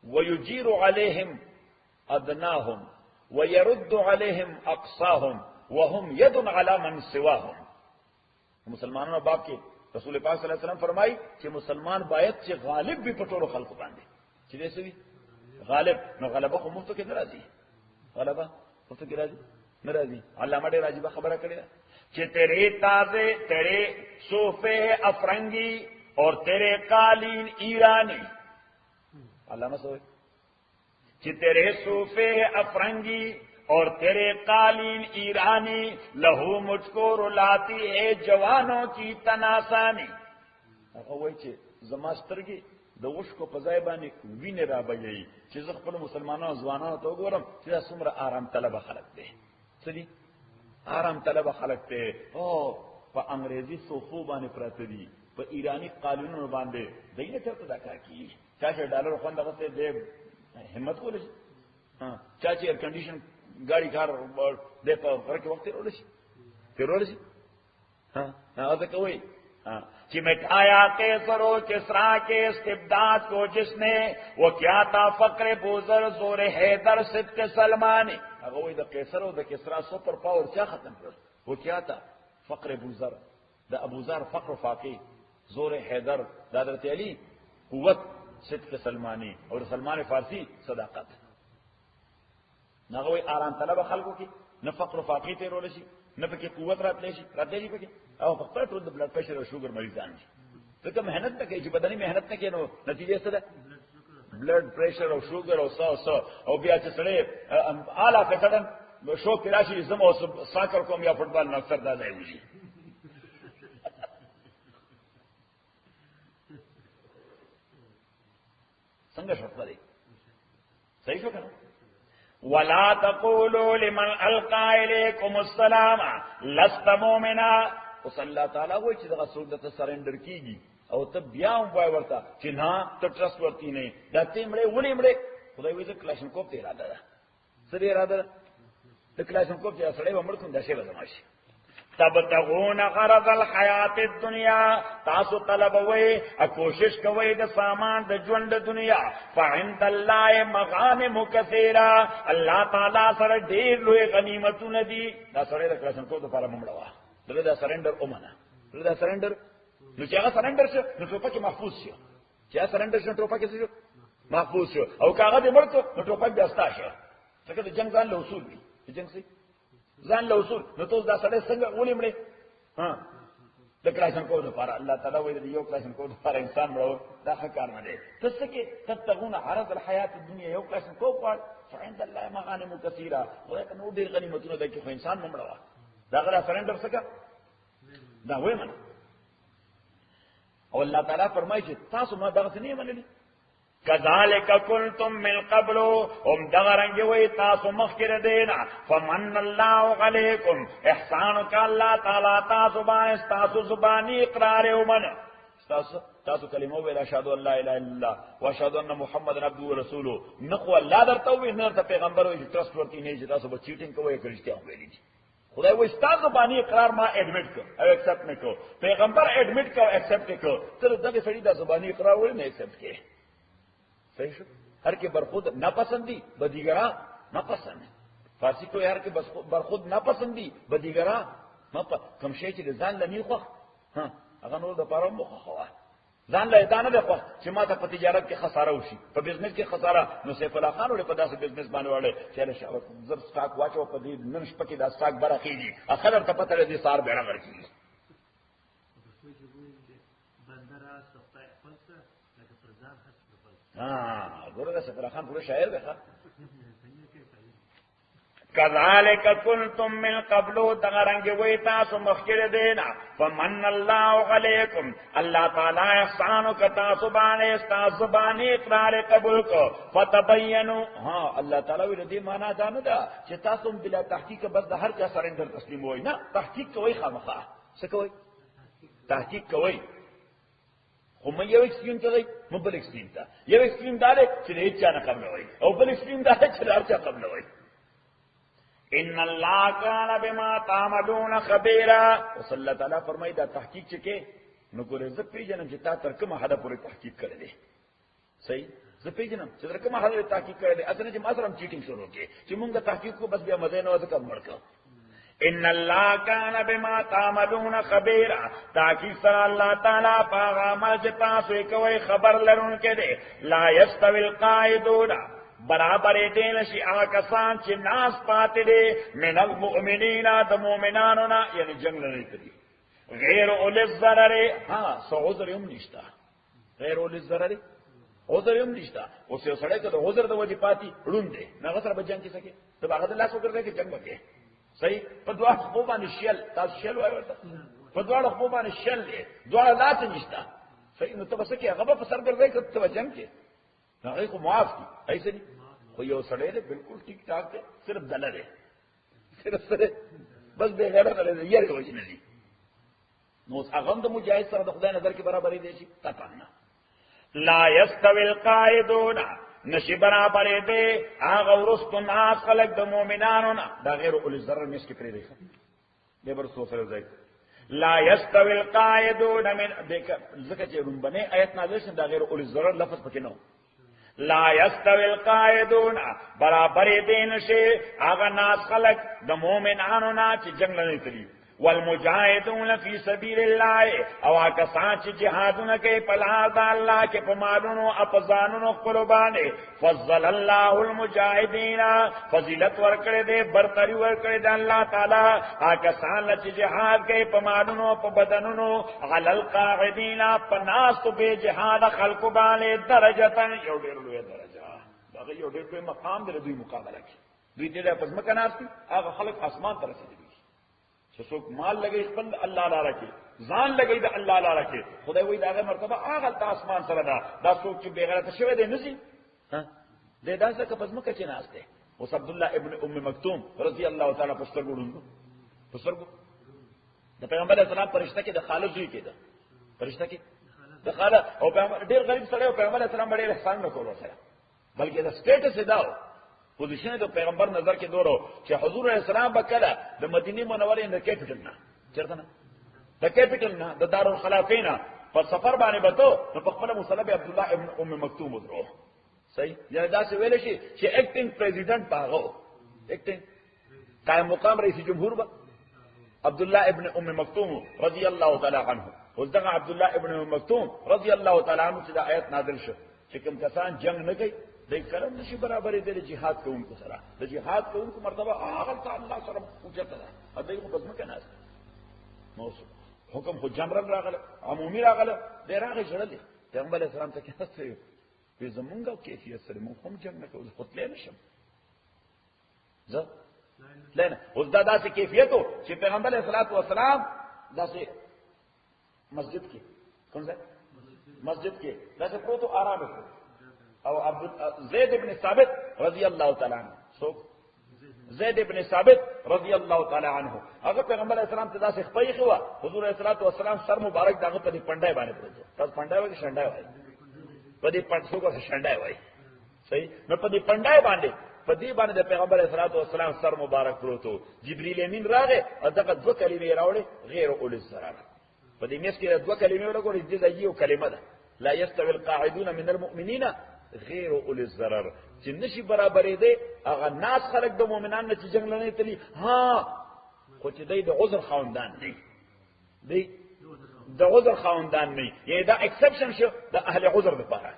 وَيُجِيرُ عَلَيْهِمْ أَدْنَاهُمْ وَيَرُدُّ عَلَيْهِمْ أَقْصَاهُمْ وَهُمْ يَدٌ عَلَى مَنْ سِوَاهُمْ. مسلمانوں باب کے رسول پاک صلی اللہ علیہ وسلم فرمائی کہ مسلمان باید سے غالب بھی پٹورو خلق باندھے چیزیں سے بھی غالب نو غلبہ کو مفتو کے ناراضی غلبہ مفتو کے راضی ناراضی علامہ ڈے راجبہ خبرہ کرے کہ تیرے تازے تیرے صوفے افرنگی اور تیرے قالین ایرانی علامہ سوئے کہ تیرے صوفے افرنگی اور تیرے قالین ایرانی لہو مجھ کو رلاتی ہے جوانوں کی تناسانی. وہی چھے زماسترگی دوش کو پزائبانی وین را بگئی چیز خپل مسلمانوں زوانوں تو گورم چیز سمر آرام طلب خلق دے سلی آرام طلب خلق دے او پا انگریزی صوفو بانے پرات دی پا ایرانی قالینوں باندے دینے چرتا دا کار کی چاچے ڈالر خوندہ غصے دے حمد کو لشی چاچے ایئر کنڈیشن گاڑی کار دے پا غرق وقت رو لشی پھر رو لشی آتا کوئی کہ مٹایا کیسر و کسرا کے استبداد کو جس نے وہ کیا تھا فقر بوزر زور حیدر صدق سلمانی. اگر وہی دا کیسر و دا کسرا سپر پاور کیا ختم کر وہ کیا تھا فقر بوزر دا ابوزر فقر فاقی زور حیدر دا حضرت علی قوت صدق سلمانی اور سلمان فارسی صداقت. نہ وہی آرام طلب خلقوں کی نہ فقر فاقی تیرو لشی نہ پکی قوت رات لیشی پکی او فقر ټول د بلډ پریشر او شوګر مریضان دي ته محنت نه کوي چې بدني محنت نه کوي نو نتیجه څه ده بلډ پریشر او شوګر او سا او بیا چې سړی اعلی کټن شو کې راشي زم او ساکر کوم یا فوټبال نه اکثر دا ځای وشي څنګه شو کړی صحیح شو کنه. ولا تقولوا لمن القى اليكم السلام لست مؤمنا. اس اللہ تعالیٰ وہی چیز کا سودت سرنڈر کی گی اور تب بیا وای ورتا چې نه ته ټرست ورتی نه دا ته مړې ولې مړې خدای وایي کلاشن کوپ ته اراده ده سړي اراده ده کلاشن کوپ چې سړی ومړ کوم دا شی لازماشي. تبتغون غرض الحیات الدنیا تاسو طلبوي کوشش کوي د سامان د ژوند د دنیا. فعند الله مغانم کثیره الله تعالی سره ډېر لوی غنیمتونه دي. دا سړی د کلاشن کوپ لپاره مړوا دغه دا سرنډر اومنه دغه دا سرنډر نو چې هغه سرنډر شو نو ټوپک محفوظ شو چې هغه سرنډر شو ټوپک شو محفوظ شو او کاغذ یې مړ نو ټوپک بیا ستا شو. څنګه د جنگ ځان له اصول دي جنگ سي ځان له اصول نو ته دا سړی څنګه ولې مړې د کلاشن کوپ لپاره الله تعالی وایي یو کلاشن کوپ لپاره انسان مړو دا ښه کار نه دی. ته څه کې تبتغون عرض الحیات الدنیا یو کلاشن کوپ غواړ فعند الله مغانم کثیره خدای ته نور ډېر غنیمتونه دی چې خو انسان مړ مړوا دا غره سرنډر څه دا وای من او الله تعالی فرمایي چې تاسو ما دغه نه منلي کذالک کنتم من قبل هم دغرنګ وای تاسو مخکره دینا فمن الله علیکم احسان ک الله تعالی تاسو باندې تاسو زبانی اقرار ومن تاسو کلمه ویل اشهد ان لا اله الا الله واشهد ان محمد عبده ورسوله نخو الله درته وی نه ته پیغمبر وی ترست ورته نه چې تاسو به چیټینګ کوی کړئ ویلی دي خدای وې ستاسو باندې اقرار ما اډمټ کو او ایکسپټ نه کو پیغمبر اډمټ کو ایکسپټ کو تر دغه سړي د زبانی اقرار ولې نه ایکسپټ کې صحیح شو هر کې برخود ناپسندی بدیګرا ناپسند فارسی کو هر کې برخود ناپسندی بدیګرا کم شي چې ځان لنی خو ها هغه نور د پاره مخ خو ځان له دانه ده خو چې ماته په تجارت کې خساره وشي په بزنس کې خساره نو سیف الله خان ولې په داسې بزنس باندې وړي چې له شاوت زر سٹاک واچو په دې نن شپه کې دا سٹاک برخېږي اخر ته پته لري سار بیره ورکړي ها ګوره سیف الله خان پوره شاعر ده كذلك كنتم من قبل دغرنگ وی تاسو مخکره دینا فمن الله علیکم الله تعالی احسانو ک تاسو باندې تاسو باندې اقرار قبول کو فتبینوا ها الله تعالی وی دې معنا دا نه ده چې تاسو بلا تحقیق بس د هر چا سرندر تسلیم وای نه تحقیق کوي خامخا څه کوي تحقیق کوي خو مې یو ایکسټریم ته مبل ایکسټریم ته یو ایکسټریم دار چې هیڅ چا نه قبل وای او بل ایکسټریم دار چې هر چا قبل وای ان الله کان بما تعملون خبيرا وصلی الله تعالی فرمایي دا تحقیق چکه نو ګورې زه پیژنم چې تا تر کومه حد پورې تحقیق کړی دی صحیح زه پیژنم چې تر کومه حد تحقیق کړی دی اصل چې ما سره چیټینګ شروع کړي چې موږ تحقیق کو بس بیا مزه نه وځه کوم ورکو ان الله کان بما تعملون خبيرا تاکي سره الله تعالی په عمل چې تاسو کوي خبر لرونکي دی لا يستوي القائدون برابر دې نشي هغه کسان چې ناس پاتې دي من المؤمنین د مؤمنانو نه یعنی جنگ لري کوي غیر اول الضرر ها سو عذر هم نشتا غیر اول الضرر عذر هم نشتا اوس یو سړی ته د عذر د وجې پاتې ړوند دی نه سره به جنگ کې سکے ته هغه د لاس وکړي کې جنگ وکړي صحیح په دوا خو باندې شل تاسو شل وایو په دوا خو باندې شل دی دوا لاس نشتا صحیح نو ته بس کې هغه په سر ګرځي ته جنگ کې هغه کو معاف کی ایسے نہیں خو یو سړی دی بالکل ٹھیک ٹھاک دی صرف دله دی صرف سره بس به غیرت لري یې وجه نه دي نو هغه د مجاهد سره د خدای نظر کې برابرې دي شي تپانا لا يستوي القائدون نشي برابرې دي هغه ورستو ناس خلق د مؤمنانو نه دا غیر اول الضرر مس کې پرې دی به بر سو سره ځای لا يستوي القائدون من ذکر چې رومبنه آیت نازل شنه دا غیر اول الضرر لفظ پکې نو لا يستوي القائدون برابر دین شي هغه ناس خلق د مؤمنانو نه چې جنگ نه کوي والمجاهدون فی سبیل الله او هغه سان چې جهادونه کوي په لار د الله کې په مالونو او ځانونو قربانه فضل الله المجاهدین فضیلت ورکړي دې برتری ورکړي د الله تعالی هغه سان چې جهاد کوي په مالونو په بدنونو علی القاعدین په ناس به جهاد خلق باندې درجه یو ډېر لوی درجه دا یو ډېر په مقام د دوی مقابله کوي دوی دې په ځمکه ناشتي هغه خلق اسمان ته رسیدي څوک مال لګي خپل الله لاره کې ځان لګي د الله لاره کې خدای وایي دا مرتبه هغه د اسمان سره دا څوک چې بغیرت شوی دی نسی ها دې دا څه کپزمه کې ناشته اوس عبد الله ابن ام مکتوم رضی الله تعالی په سترګو د پیغمبر اسلام فرشتہ کې د خالد زوی کې ده فرشتہ کې د خالد او پیغمبر ډیر غریب سره او پیغمبر اسلام ډیر احسان وکړو سره بلکې د سټیټس داو پوزیشن د پیغمبر نظر کې دورو چې حضور اسلام وکړه د مدینه منورې د کیپټل نه چیرته نه د کیپټل نه د دارالخلافین په سفر باندې بتو په خپل مصلب عبد الله ابن ام مکتوم ودرو صحیح یعنی دا څه ویل شي چې ایکټینګ پریزیډنټ پاغو ایکټینګ قائم مقام رئیس جمهور با عبد الله ابن ام مکتوم رضی الله تعالی عنه وزدغه عبد الله ابن ام مکتوم رضی الله تعالی عنه چې د آیت نازل شو چې کوم کسان جنگ نه کوي د کرم نشي برابرې د جهاد کوونکو سره د جهاد کوونکو مرتبه هغه ته الله سره اوچته ده ا دې په ځمکه نه موضوع حکم خو جمر راغله عمومي راغله د راغې جوړل پیغمبر اسلام ته کېسته په زمونږه کیفیت سره مونږ هم جنگ نه کوو خو تل نشم زه لنه اوس دا داسې کیفیت چې پیغمبر اسلام داسې مسجد کې کوم ځای مسجد کې داسې پروتو آرام وکړ او عبد زید ابن ثابت رضی الله تعالی عنہ سو زید ابن ثابت رضی الله تعالی عنہ هغه پیغمبر اسلام ته داسې خپای خو حضور اسلام والسلام سر مبارک دغه په دې پندای باندې پروت تاسو پندای وایي شندای وایي په دې پټسو کو شندای وایي صحیح نو په دې پندای باندې په دې باندې د پیغمبر اسلام والسلام سر مبارک پروت جبرئیل امین راغی او دغه دوه کلمې راوړې غیر اول الضرر په دې میس کې دوه کلمې ولګورې دې یو کلمه ده لا يستوي القاعدون من المؤمنين غیر اول الضرر چې نشي برابرې دي هغه ناس خلق د مؤمنانو چې جنگ لنه تلي ها خو چې د عذر خواندان دي دی د عذر خواندان نه یی دا ایکسپشن شو د اهل عذر لپاره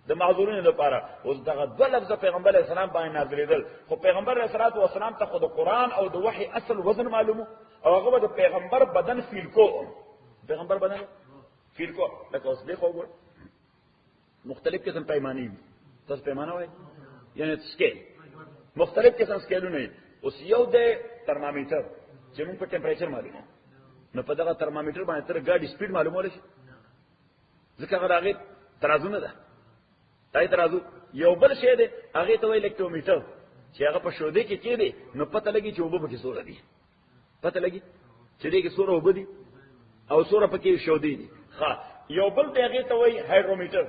د معذورین لپاره اوس دغه دوه لفظ پیغمبر اسلام باندې نازلېدل خو پیغمبر اسلام ته خو د قران او د وحي اصل وزن معلومو او هغه د پیغمبر بدن فیل کو پیغمبر بدن فیل کو لکه اوس دی خو مختلف قسم پیمانی تاسو پیمانه وای یعنی سکیل مختلف قسم سکیلونه اوس یو د ترمامیټر چې موږ په ټمپریچر معلومو نو په دغه ترمامیټر باندې تر ګاډي سپیډ معلومول شي ځکه هغه راغی ترازو نه ده دای ترازو یو بل شی دی هغه ته وای الکترومیټر چې هغه په شودې کې کې دی نو پته لګي چې وبو کې سور دي پته لګي چې دې کې سور وبو دي او سور پکې شودې دي ښه یو بل دی هغه ته وای هایدرومیټر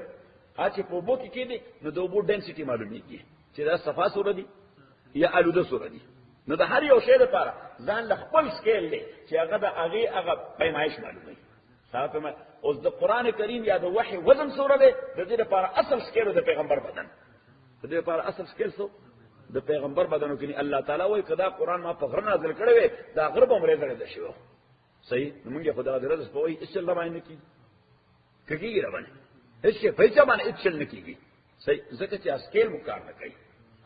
چې په وبو کې کې دي نو د وبو ډنسټي معلومیږي چې دا صفا سور دي یا الوده سور دي نو د هر یو شی لپاره ځان له خپل سکیل دی چې هغه د هغه پیمایش معلومي صاحب ما اوس د قران کریم یا د وحي وزن سوره ده د دې لپاره اصل سکیل د پیغمبر بدن د دې لپاره اصل سکیل سو د پیغمبر بدنو کې الله تعالی وایي کدا قران ما په غره نازل کړی وي دا غرب عمره زړه شو صحیح نو موږ خدای درته په وایي اصل الله باندې کی کیږي را باندې هیڅ پیسې باندې اصل نه کیږي صحیح ځکه چې سکیل مکار نه کوي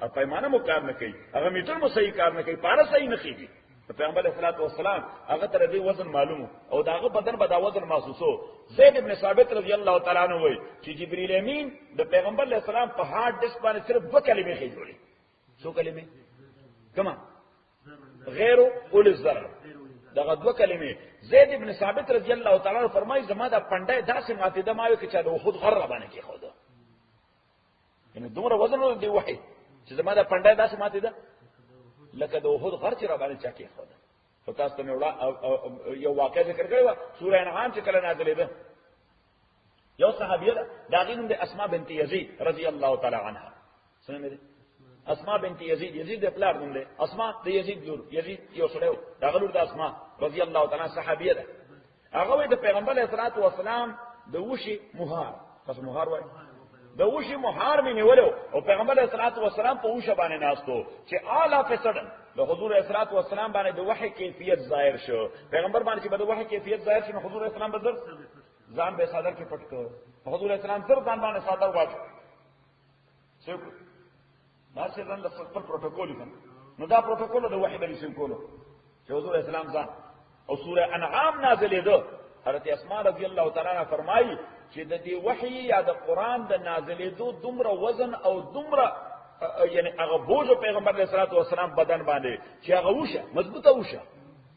او پیمانه مو کار نه کوي هغه میټر مو صحیح کار نه کوي پاره صحیح نه کیږي پیغمبر صلی الله علیه وسلم هغه تر دې وزن معلومو او داغه بدن به دا وزن محسوسو زید ابن ثابت رضی الله تعالی عنہ وای چې جبرئیل امین د پیغمبر علیه السلام په هارد ډیسک باندې صرف دوه کلمې خې جوړې څو کلمې کما غیر اول الضرر دغه دوه کلمې زید ابن ثابت رضی الله تعالی عنہ فرمایي زما د پنده داسې ماته د مایو کې چې د خود غره باندې کې خود یعنی دومره وزن دی وحی چې زما د پنده داسې ماته ده لکه د وحود غر چې را باندې چا کې خود او تاسو ته یو واقعه ذکر کړی و سوره انعام چې کله نازلې ده یو صحابیه ده داغه نوم د اسماء بنت یزید رضی الله تعالی عنها سمې ده اسماء بنت یزید د پلار نوم ده اسماء د یزید لور یزید یو سره داغه لور د اسماء رضی الله تعالی صحابیه ده هغه د پیغمبر علیه الصلاۃ والسلام د وشي مهار پس مهار وای د وشي مهار می نیولو او پیغمبر علیه الصلاۃ والسلام په وشه باندې ناستو چې اعلی فسدن د حضور علیه الصلاۃ والسلام باندې د وحی کیفیت ظاهر شو پیغمبر باندې چې د وحی کیفیت ظاهر شو حضور علیه السلام بدر ځان به صدر کې پټ کړ حضور علیه السلام تر ځان باندې صدر واچو څوک دا چې ځان د خپل پروتوکول دی نو دا پروتوکول د وحی د رسول کولو چې حضور علیه السلام ځان او سوره انعام نازلې ده حضرت اسماء رضی الله تعالی عنها فرمایي چې د دې وحی یا د قران د نازلېدو دومره وزن او دومره یعنی هغه بوج پیغمبر علیه الصلاۃ والسلام بدن باندې چې هغه وشه مضبوطه وشه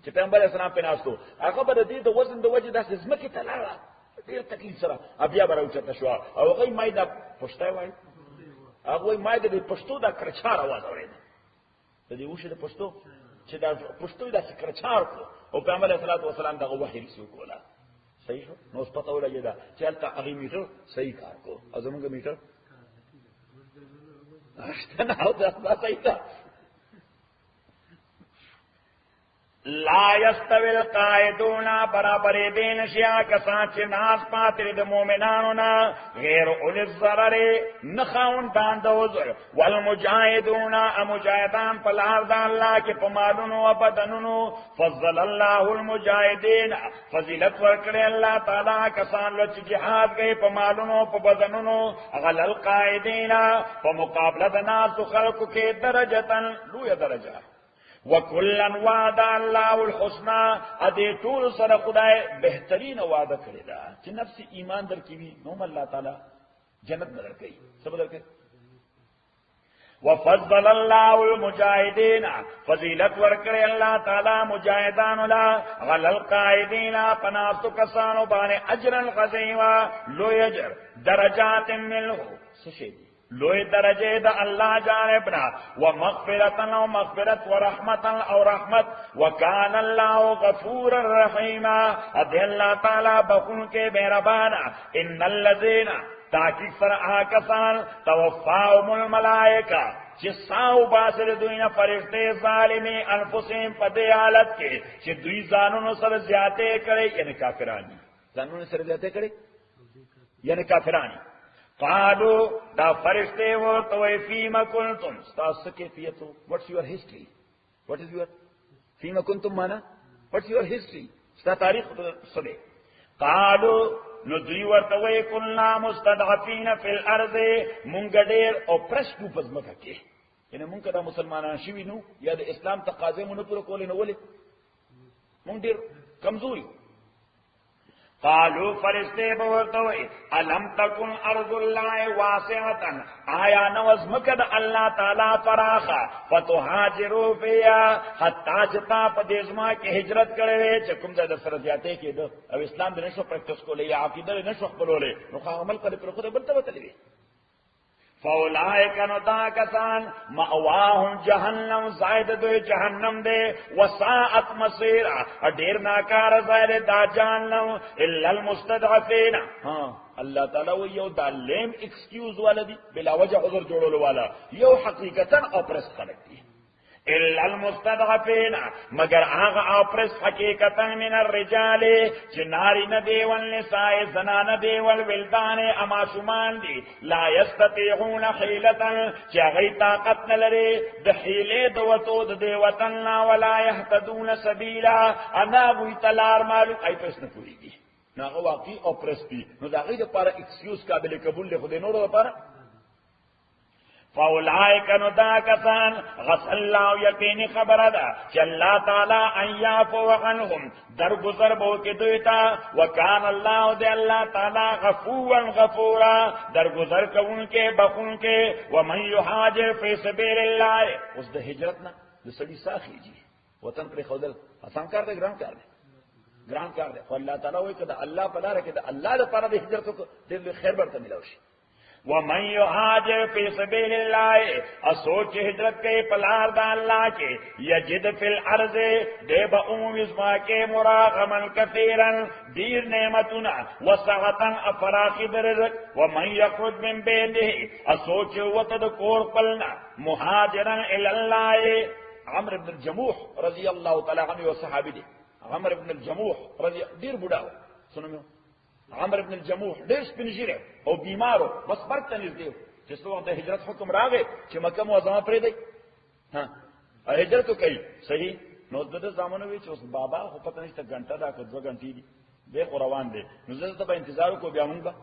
چې پیغمبر علیه السلام په ناستو هغه به د دې د وزن د وجه داسې ځمکې ته لاړه ډېر تکلیف سره بیا به راوچته شو او هغه مایده پښتای وای هغه مایده د پښتو د کرچار आवाज اورید د دې وشه د پښتو چې دا پښتو د کرچار او پیغمبر علیه الصلاۃ والسلام دغه وحی رسول کوله صحیح شو نو پته ولګی دا چې البته هغه میټر صحیح کار کو ازمږه میټر اشتنه او دا صحیح ده لا يستوي القائدون برابر دین شیا کسان چې ناس پاتې د مؤمنانو نه غیر اول الضرر نخاون دان د عذر والمجاهدون مجاهدان په لار د الله کې په مالونو او بدنونو فضل الله المجاهدين فضیلت ورکړي الله تعالی کسان چې جهاد کوي په مالونو په بدنونو غل القائدین په مقابله د ناس خلقو کې درجه لوی درجه وکلن وعد الله الحسنى ادي ټول سره خدای بهترین وعده کړی دا چې نفس ایمان درکوي نو الله تعالی جنت درکوي څه درکوي وفضل الله المجاهدين فضیلت ورکړي الله تعالی مجاهدانو لا غل القائدین پناستو کسانو باندې اجر الغزیوا لو اجر درجات منه څه شي لوی درجه د الله جانبنا ومغفرة او مغفرت ورحمة او رحمت وکان الله غفور الرحیم ادي الله تعالی بخون کے مہربان ان الذين تاکید سره آکسان توفاهم الملائکه چې ساو باسر دوی نه فرشته ظالمی انفسهم په دې حالت کې چې دوی ځانونو سره زیاته کړي یعنی کافرانی ځانونو سره زیاته کړي یعنی کافرانی قالو دا فرشتے ورته فيما كنتم تاسو کیفیتو what's your history what is your فيما كنتم معنا what's your history ستا تاریخ سره قالو نو دوی ورته كنا مستضعفين في الارض مونږ ډېر اوپرس کو پزماکه کې یعنی مونږ دا مسلمانان شوي نو یا د اسلام تقاضې مونږ پوره کولې نو ولې مونږ ډېر کمزوري قالوا فرشتے بورتوئی الم تکن ارض اللہ واسعتا آیا نوز مکد اللہ تعالی فراخا فتحاجروا فیا حتی چتا پا دیزما کی ہجرت کرے چکم زیادہ سرزیاتے کی دو او اسلام دے نشو پریکٹس کو لے یا عقیدہ دے نشو خبرو لے نخواہ عمل کرے پر خود بلتا بتلی فاولائک ندا کسان مأواهم جہنم زائد دو جہنم دے وساعت مصیرہ ڈیر ناکار زائد دا جہنم الا المستضعفین ہاں اللہ تعالیٰ وہ یو دا لیم ایکسکیوز والا دی بلا وجہ عذر جوڑو والا یو حقیقتا اپرس خلق دی الا المستضعفین مگر آغا اپرس حقیقتا من الرجال جناری ندی والنساء زنان دی والولدان اما شمان دی لا یستطیعون حیلتا چاگئی طاقت نلری دحیلی دوتو دی وطننا ولا یحتدون سبیلا اناغوی تلار معلوم ای پس نپوری دی ناغا واقعی اپرس دی نو داغی دا پارا ایکسکیوز قابل قبول لی خود نورو دا پارا فاولائک ندا کسان غس اللہ یقینی خبر دا کہ اللہ تعالی ان یعفو عنہم درگزر بو کے دویتا وکان اللہ دے اللہ تعالی غفوا غفورا درگزر کون کے بخون کے ومن یحاجر فی سبیل اللہ اس دے ہجرتنا دے سڑی ساخی جی وطن پر خودل آسان کار دے گران کار دے اللہ تعالی ہوئی کہ دا اللہ پلا رکھے دا اللہ دا پارا دے ہجرتوں کو دے خیر برتا ملاوشی ومن یہاجر فی سبیل اللہ اسوچ ہجرت کے پلار دا اللہ کے یجد فی الارض دے با وزما کے مراغما کثیرا دیر نعمتنا وسعتا افراخی درزق ومن یخرج من بیده اسوچ وطد کور پلنا مہاجرا الاللہ عمر بن الجموح رضی اللہ تعالی عنہ و صحابی دے عمر بن الجموح رضی دیر بڑا ہو سنو میں عمر بن الجموح ډېر سپین ږیری او بیمارو بس مرګ ته نږدې و چې څه وخت د هجرت حکم راغی چې مکه معظمه پرېږدئ هجرت وکړئ صحیح نو د ده زامنو وی چې اوس بابا خو پته نشته ګنټه ده که 2 غنټې دي دی خو روان دی نو زه ته به انتظار وکړو بیا مونږ به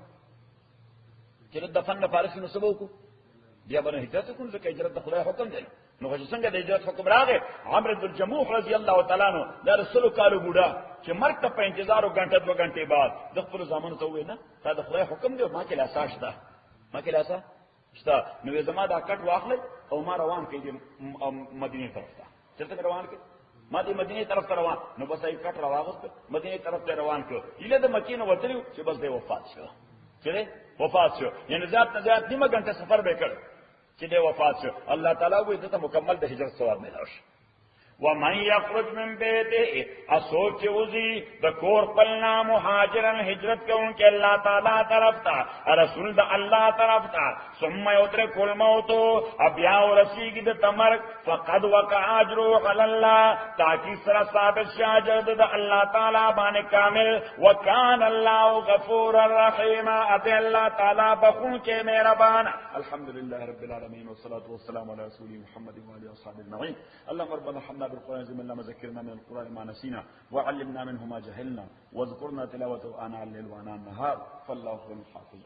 چې د دفن لپاره شي نو څه به وکړو بیا به نو هجرت وکړو ځکه هجرت د خدای حکم دی نو چې څنګه د هجرت حکم راغی عمرو بن الجموح رضی الله تعالی عنہ د رسول کالو بوډا چې مرګ ته په انتظار او غنټه 2 غنټې بعد د خپل زامنو ته وې نه دا د خدای حکم دی ما کې لاسا شته ما کې لاسا شته نو زما دا کټ واخلې او ما روان کړي مدینه طرف ته چرته روان کړي ما دې مدینه طرف ته روان نو بس یې کټ راوغست مدینه طرف ته روان کړ اله د مکې نو وتلو چې بس دې وفات شو چې وفات شو یعنی ذات نه ذات نیمه غنټه سفر به کړ چې دې وفات شو الله تعالی وې ته مکمل د هجرت ثواب ملاوي ومن یخرج من بیته اسوچ وزی بکور پلنا مہاجرن ہجرت کون کہ اللہ تعالی طرف تا رسول دا اللہ طرف تا ثم یدرک الموت اب یا رسیگ د تمر فقد وقع اجره علی اللہ تاکہ سر ثابت شاجد دا اللہ تعالی بان کامل وکان اللہ غفور الرحیم ات اللہ تعالی بخون کے مہربان الحمدللہ رب العالمین والصلاة والسلام علی رسول محمد وعلى اصحابہ اجمعین اللهم ربنا حمدنا بالقرآن زمنا ما ذكرنا من القرآن ما نسينا وعلمنا منه ما جهلنا واذكرنا تلاوته آناء الليل وآناء النهار فالله هو الحافظ